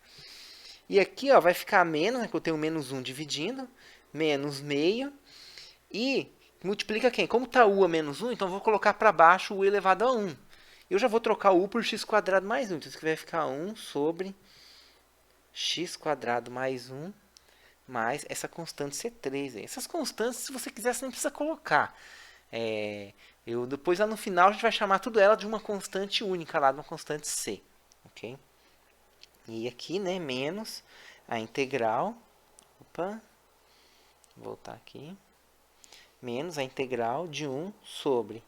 E aqui ó, vai ficar menos, né, que eu tenho menos 1 dividindo, menos meio. E multiplica quem? Como está u a menos 1, então eu vou colocar para baixo u elevado a 1. Eu já vou trocar u por x quadrado mais 1. Então, isso aqui vai ficar 1 sobre x quadrado mais 1 mais essa constante C3. Aí. Essas constantes, se você quiser, você nem precisa colocar. Depois, lá no final, a gente vai chamar tudo ela de uma constante única, lá de uma constante C. Ok? E aqui, né, menos a integral, opa, vou voltar aqui, menos a integral de 1 sobre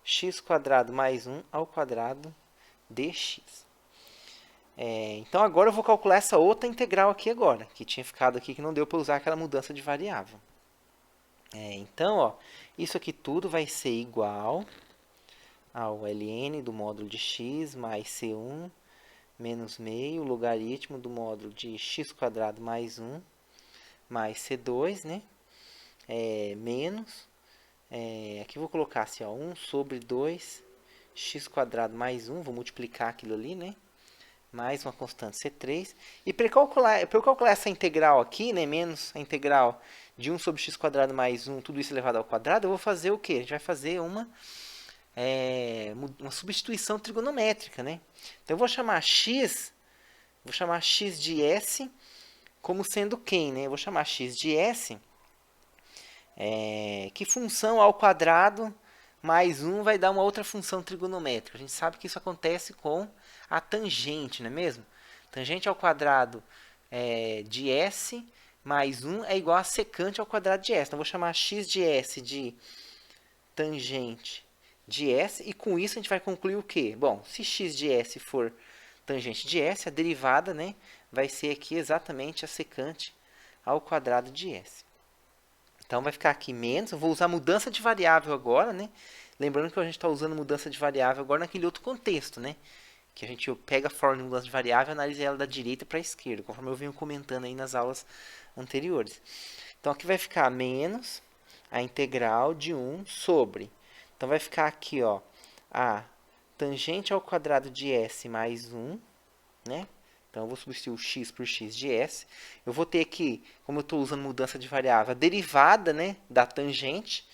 x² mais 1 ao quadrado dx. Então, agora eu vou calcular essa outra integral aqui agora, que tinha ficado aqui, que não deu para usar aquela mudança de variável. Então, ó, isso aqui tudo vai ser igual ao ln do módulo de x mais c1 menos meio logaritmo do módulo de x² mais 1 mais c2, né? Menos, aqui eu vou colocar assim, ó, 1 sobre 2 x² mais 1, vou multiplicar aquilo ali, né? Mais uma constante C3. E para eu calcular essa integral aqui, né, menos a integral de 1 sobre x² mais 1, tudo isso elevado ao quadrado, eu vou fazer o quê? A gente vai fazer uma substituição trigonométrica, né? Então, eu vou chamar x de s como sendo quem, né? Eu vou chamar x de s, que função ao quadrado mais 1 vai dar uma outra função trigonométrica. A gente sabe que isso acontece com a tangente, não é mesmo? Tangente ao quadrado de s mais 1 é igual a secante ao quadrado de s. Então, eu vou chamar x de s de tangente de s, e com isso a gente vai concluir o quê? Bom, se x de s for tangente de s, a derivada, né, vai ser aqui exatamente a secante ao quadrado de s. Então, vai ficar aqui menos, eu vou usar mudança de variável agora, né? Lembrando que a gente está usando mudança de variável agora naquele outro contexto, né? Que a gente pega a forma de mudança de variável e analisa ela da direita para a esquerda, conforme eu venho comentando aí nas aulas anteriores. Então, aqui vai ficar menos a integral de 1 sobre. Então, vai ficar aqui, ó, a tangente ao quadrado de s mais 1, né? Então, eu vou substituir o x por x de s. Eu vou ter aqui, como eu estou usando mudança de variável, a derivada, né, da tangente,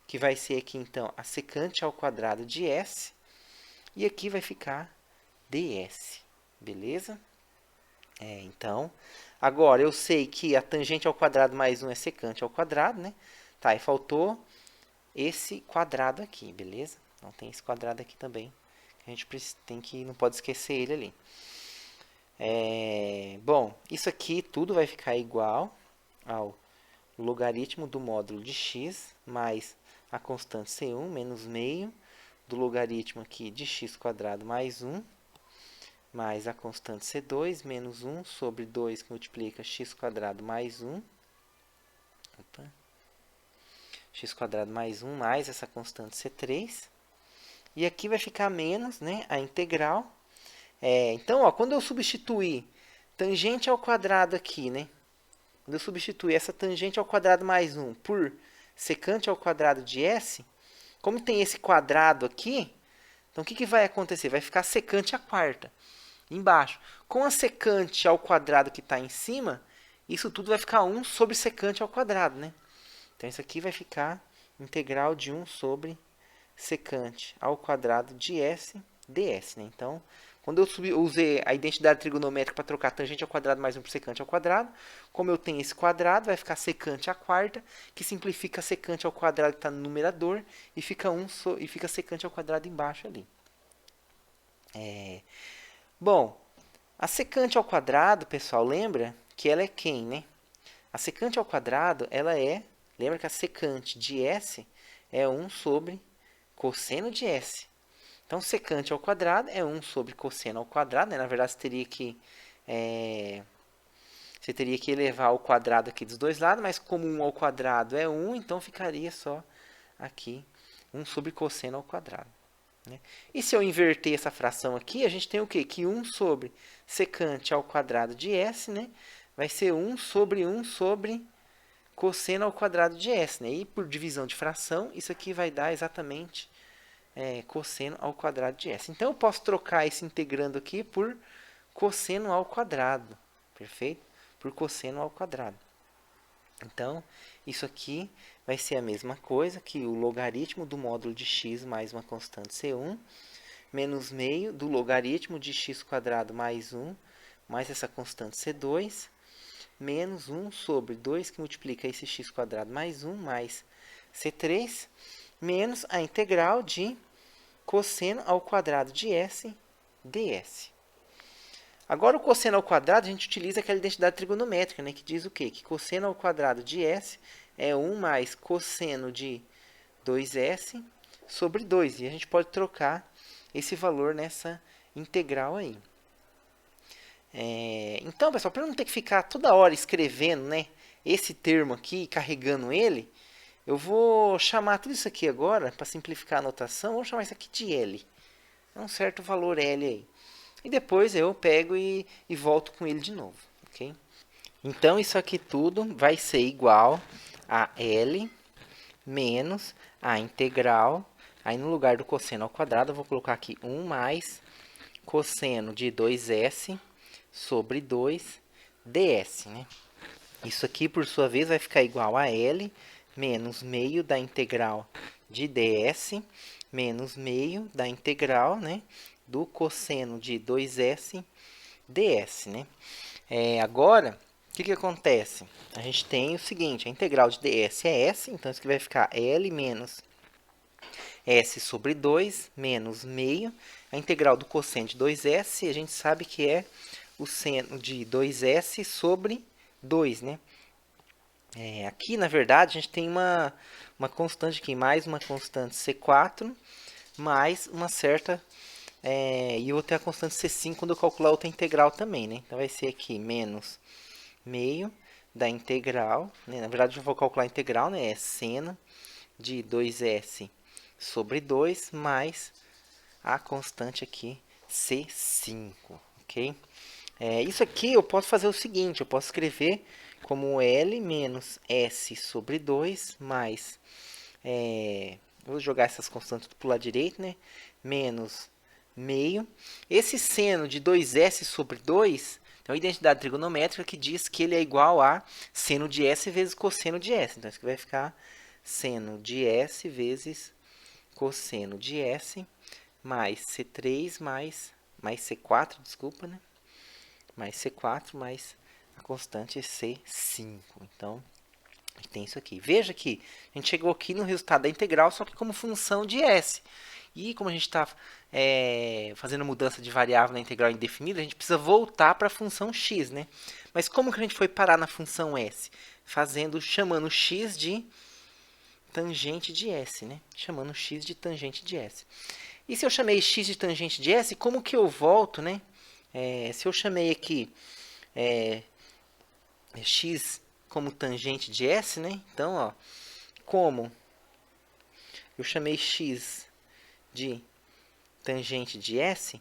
que vai ser aqui, então, a secante ao quadrado de s. E aqui vai ficar ds. Beleza? Então, agora eu sei que a tangente ao quadrado mais 1 é secante ao quadrado, né? Tá, e faltou esse quadrado aqui, beleza? Então, tem esse quadrado aqui também. A gente não pode esquecer ele ali. Bom, isso aqui tudo vai ficar igual ao logaritmo do módulo de x mais a constante C1 menos meio do logaritmo aqui de x² mais 1 mais a constante C2 menos 1 sobre 2 que multiplica x² mais 1. Opa. X² mais 1 mais essa constante C3. E aqui vai ficar menos, né, a integral. Então, ó, quando eu substituir tangente ao quadrado aqui, né? Quando eu substituir essa tangente ao quadrado mais 1 por secante ao quadrado de s, como tem esse quadrado aqui, então o que vai acontecer? Vai ficar secante à quarta, embaixo. Com a secante ao quadrado que está em cima, isso tudo vai ficar 1 sobre secante ao quadrado, né? Então, isso aqui vai ficar integral de 1 sobre secante ao quadrado de s ds, né? Então, quando eu usei a identidade trigonométrica para trocar tangente ao quadrado mais 1 por secante ao quadrado, como eu tenho esse quadrado, vai ficar secante à quarta, que simplifica secante ao quadrado que está no numerador, e fica secante ao quadrado embaixo ali. Bom, a secante ao quadrado, pessoal, lembra que ela é quem, né? A secante ao quadrado, lembra que a secante de s é 1 sobre cosseno de s. Então, secante ao quadrado é 1 sobre cosseno ao quadrado, né? Na verdade, você teria que elevar o quadrado aqui dos dois lados, mas como 1 ao quadrado é 1, então ficaria só aqui 1 sobre cosseno ao quadrado, né? E se eu inverter essa fração aqui, a gente tem o quê? Que 1 sobre secante ao quadrado de s, né, vai ser 1 sobre cosseno ao quadrado de s, né? E por divisão de fração, isso aqui vai dar exatamente cosseno ao quadrado de s. Então, eu posso trocar esse integrando aqui por cosseno ao quadrado, perfeito? Por cosseno ao quadrado. Então, isso aqui vai ser a mesma coisa que o logaritmo do módulo de x mais uma constante C1, menos meio do logaritmo de x² mais 1, mais essa constante C2, menos 1 sobre 2 que multiplica esse x² mais 1, mais C3, menos a integral de cosseno ao quadrado de s ds. Agora, o cosseno ao quadrado, a gente utiliza aquela identidade trigonométrica, né? Que diz o quê? Que cosseno ao quadrado de S é 1 mais cosseno de 2S sobre 2. E a gente pode trocar esse valor nessa integral aí. Então, pessoal, para não ter que ficar toda hora escrevendo, né, esse termo aqui, carregando ele, eu vou chamar tudo isso aqui agora, para simplificar a notação, vou chamar isso aqui de L. É um certo valor L aí. E depois eu pego e volto com ele de novo, ok? Então, isso aqui tudo vai ser igual a L menos a integral. Aí, no lugar do cosseno ao quadrado, eu vou colocar aqui 1 mais cosseno de 2S sobre 2 ds, né? Isso aqui, por sua vez, vai ficar igual a L menos meio da integral de ds menos meio da integral, né, do cosseno de 2s ds, né? Agora, o que acontece? A gente tem o seguinte, a integral de ds é s, então isso aqui vai ficar L menos s sobre 2 menos meio. A integral do cosseno de 2s, a gente sabe que é o seno de 2s sobre 2, né? Aqui, na verdade, a gente tem uma constante aqui, mais uma constante C4, mais uma certa... e eu vou ter a constante C5 quando eu calcular outra integral também, né? Então, vai ser aqui menos meio da integral, né? Na verdade, eu vou calcular a integral, né? É seno de 2s sobre 2 mais a constante aqui C5, ok? Isso aqui eu posso fazer o seguinte, eu posso escrever como L menos S sobre 2 mais, vou jogar essas constantes para o lado direito, né? Menos meio. Esse seno de 2S sobre 2 é uma identidade trigonométrica que diz que ele é igual a seno de S vezes cosseno de S. Então, isso aqui vai ficar seno de S vezes cosseno de S mais C3 mais C4, desculpa, né? Mais C4 mais a constante C5. Então, tem isso aqui. Veja que a gente chegou aqui no resultado da integral, só que como função de S. E como a gente está fazendo mudança de variável na integral indefinida, a gente precisa voltar para a função x, né? Mas como que a gente foi parar na função S? Chamando x de tangente de S, né? Chamando x de tangente de S. E se eu chamei x de tangente de S, como que eu volto, né? Se eu chamei aqui x como tangente de S, né? Então, ó, como eu chamei x de tangente de S,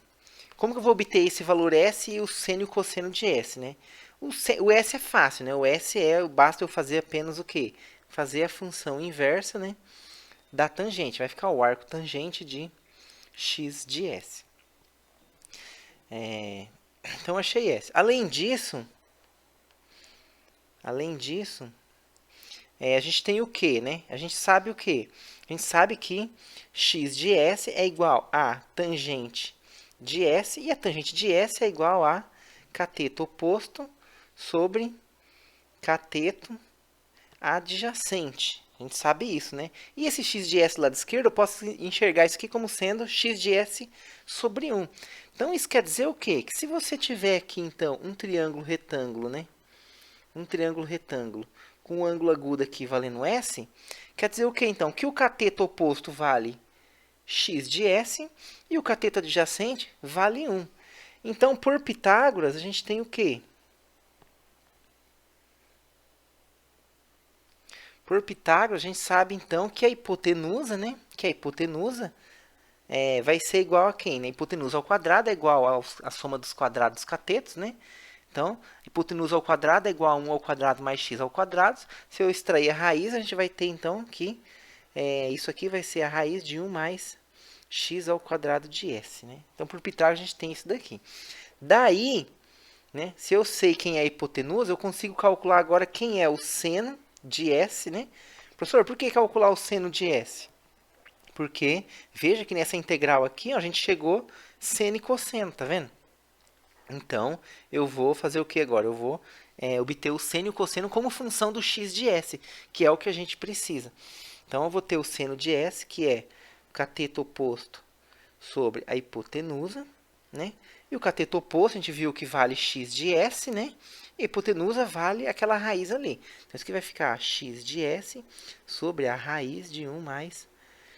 como que eu vou obter esse valor S e o seno e o cosseno de S, né? O S é fácil, né? O S basta eu fazer apenas o quê? Fazer a função inversa, né, da tangente. Vai ficar o arco tangente de x de S. Então, achei S. Além disso, a gente tem o quê, né? A gente sabe o quê? A gente sabe que x de S é igual a tangente de S, e a tangente de S é igual a cateto oposto sobre cateto adjacente. A gente sabe isso, né? E esse x de S do lado esquerdo, eu posso enxergar isso aqui como sendo x de S sobre 1. Então, isso quer dizer o quê? Que se você tiver aqui, então, um triângulo retângulo, né? Um triângulo retângulo com um ângulo agudo aqui valendo S, quer dizer o quê, então? Que o cateto oposto vale x de S e o cateto adjacente vale 1. Então, por Pitágoras, a gente tem o quê? Por Pitágoras, a gente sabe, então, que a hipotenusa, né? Que a hipotenusa vai ser igual a quem? A hipotenusa ao quadrado é igual à soma dos quadrados dos catetos, né? Então, hipotenusa ao quadrado é igual a 1 ao quadrado mais x ao quadrado. Se eu extrair a raiz, a gente vai ter, então, que isso aqui vai ser a raiz de 1 mais x ao quadrado de S, né? Então, por Pitágoras, a gente tem isso daqui. Daí, né, se eu sei quem é a hipotenusa, eu consigo calcular agora quem é o seno de S, né? Professor, por que calcular o seno de S? Porque, veja que nessa integral aqui, ó, a gente chegou seno e cosseno, tá vendo? Então, eu vou fazer o que agora? Eu vou obter o seno e o cosseno como função do x de S, que é o que a gente precisa. Então, eu vou ter o seno de S, que é o cateto oposto sobre a hipotenusa, né? E o cateto oposto, a gente viu que vale x de s, né? E hipotenusa vale aquela raiz ali. Então, isso aqui vai ficar x de s sobre a raiz de 1 mais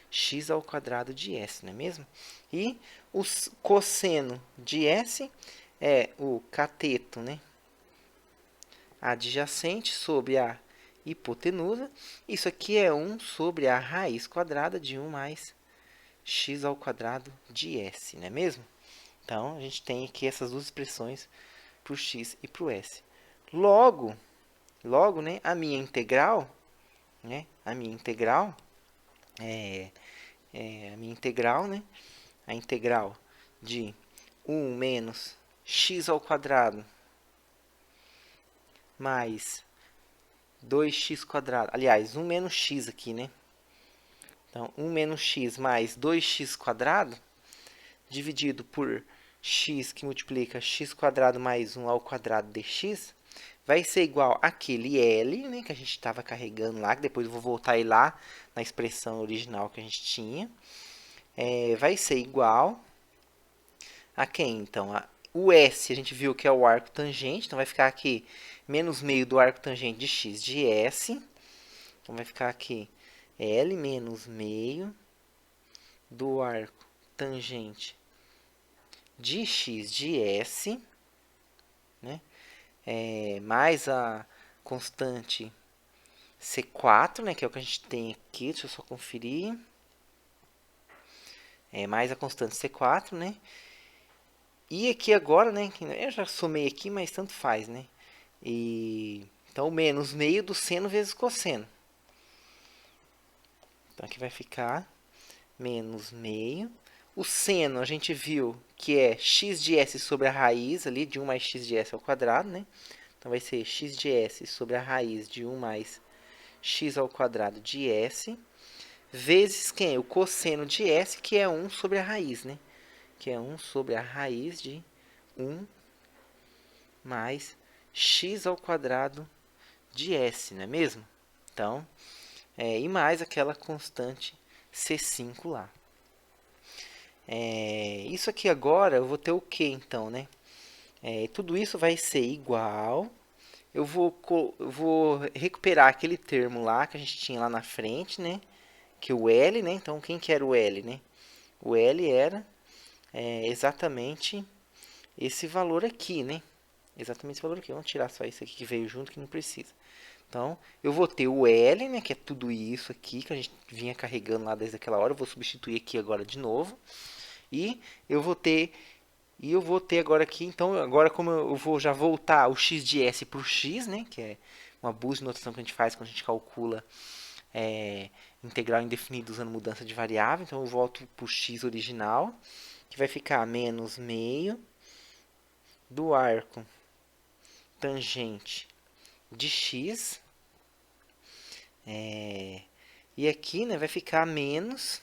x ao quadrado de s, não é mesmo? E o cosseno de s é o cateto, né, adjacente sobre a hipotenusa. Isso aqui é 1 sobre a raiz quadrada de 1 mais x ao quadrado de s, não é mesmo? Então, a gente tem aqui essas duas expressões para o x e para o s. Logo, né, a minha integral né, a minha integral, né, a integral de 1 menos x ao quadrado mais 2x quadrado. Aliás, 1 menos x aqui, né? Então, 1 menos x mais 2x quadrado, dividido por x que multiplica x quadrado mais 1 ao quadrado de x, vai ser igual àquele L, né, que a gente estava carregando lá, que depois eu vou voltar aí lá na expressão original que a gente tinha. Vai ser igual a quem, então? O S, a gente viu que é o arco tangente, então vai ficar aqui menos meio do arco tangente de x de S. Então, vai ficar aqui L menos meio do arco tangente de x de S, né? Mais a constante C4, né, que é o que a gente tem aqui, deixa eu só conferir. Mais a constante C4, né? E aqui agora, né, eu já somei aqui, mas tanto faz, né? Então, menos meio do seno vezes cosseno. Então, aqui vai ficar menos meio. O seno, a gente viu que é x de s sobre a raiz ali, de 1 mais x de s ao quadrado, né? Então, vai ser x de s sobre a raiz de 1 mais x ao quadrado de s, vezes quem? O cosseno de s, que é 1 sobre a raiz, né? Que é 1 sobre a raiz de 1 mais x ao quadrado de s, não é mesmo? Então, e mais aquela constante C5 lá. Isso aqui agora, eu vou ter o que, então, né? Tudo isso vai ser igual. Eu vou recuperar aquele termo lá que a gente tinha lá na frente, né? Que o L, né? Então, quem que era o L, né? O L era exatamente esse valor aqui, né? Exatamente esse valor aqui. Vamos tirar só isso aqui que veio junto, que não precisa. Então, eu vou ter o L, né? Que é tudo isso aqui que a gente vinha carregando lá desde aquela hora. Eu vou substituir aqui agora de novo. E eu vou ter agora aqui, então, agora como eu vou já voltar o x de s para o x, né, que é uma bússola de notação que a gente faz quando a gente calcula integral indefinida usando mudança de variável. Então, eu volto para o x original, que vai ficar menos meio do arco tangente de x. E aqui, né, vai ficar menos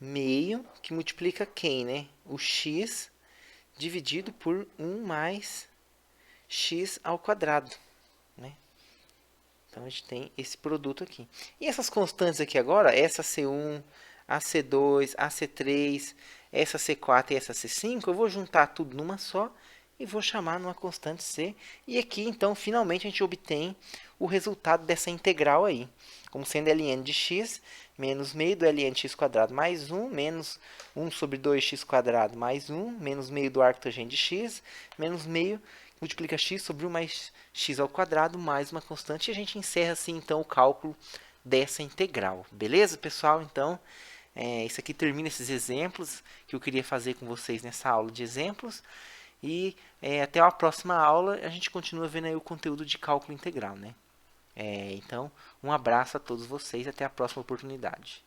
meio, que multiplica quem, né? O x dividido por 1 mais x ao quadrado, né? Então, a gente tem esse produto aqui. E essas constantes aqui agora, essa C1, a C2, a C3, essa C4 e essa C5, eu vou juntar tudo numa só e vou chamar numa constante C. E aqui, então, finalmente a gente obtém o resultado dessa integral aí, como sendo ln de x menos meio do ln de x quadrado mais 1, menos 1 sobre 2x quadrado mais 1, menos meio do arco tangente de x, menos meio, multiplica x sobre 1 mais x ao quadrado, mais uma constante. E a gente encerra assim, então, o cálculo dessa integral. Beleza, pessoal? Então, isso aqui termina esses exemplos que eu queria fazer com vocês nessa aula de exemplos. E até a próxima aula, a gente continua vendo aí o conteúdo de cálculo integral, né? Então, um abraço a todos vocês e até a próxima oportunidade.